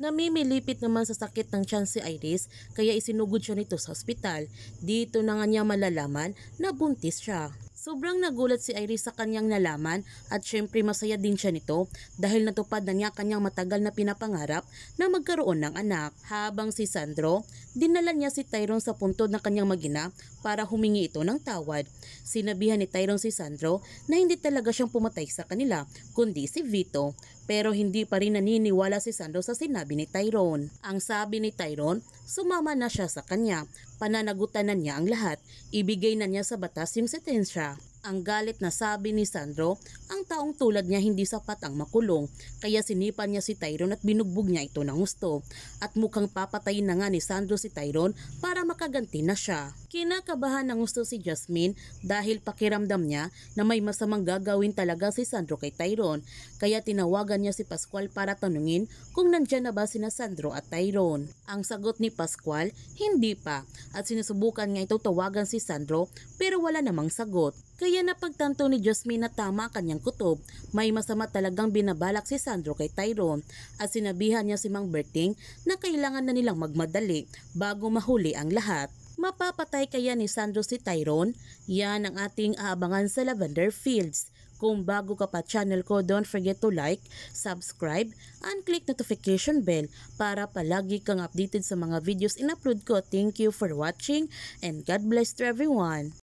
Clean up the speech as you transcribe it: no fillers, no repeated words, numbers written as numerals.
Namimilipit naman sa sakit ng tiyan si Iris kaya isinugod siya nito sa ospital. Dito na nga niya malalaman na buntis siya. Sobrang nagulat si Iris sa kanyang nalaman at syempre masaya din siya nito dahil natupad na niya kanyang matagal na pinapangarap na magkaroon ng anak. Habang si Sandro, dinala niya si Tyrone sa puntod ng kanyang magina para humingi ito ng tawad. Sinabihan ni Tyrone si Sandro na hindi talaga siyang pumatay sa kanila kundi si Vito. Pero hindi pa rin naniniwala si Sandro sa sinabi ni Tyrone. Ang sabi ni Tyrone, sumama na siya sa kanya. Pananagutan na niya ang lahat. Ibigay na niya sa batas yung sentensya. Ang galit na sabi ni Sandro, ang taong tulad niya hindi sapat ang makulong. Kaya sinipan niya si Tyrone at binugbog niya ito ng gusto. At mukhang papatayin na nga ni Sandro si Tyrone para makaganti na siya. Kinakabahan ng gusto si Jasmine dahil pakiramdam niya na may masamang gagawin talaga si Sandro kay Tyrone. Kaya tinawagan niya si Pascual para tanungin kung nandyan na ba sina Sandro at Tyrone. Ang sagot ni Pascual, hindi pa. At sinusubukan nga ito tawagan si Sandro pero wala namang sagot. Kaya napagtanto ni Jasmine na tama kanyang kutob. May masama talagang binabalak si Sandro kay Tyrone at sinabihan niya si Mang Berting na kailangan na nilang magmadali bago mahuli ang lahat. Mapapatay kaya ni Sandro si Tyrone? Yan ang ating aabangan sa Lavender Fields. Kung bago ka pa channel ko, don't forget to like, subscribe, and click notification bell para palagi kang updated sa mga videos in-upload ko. Thank you for watching and God bless to everyone.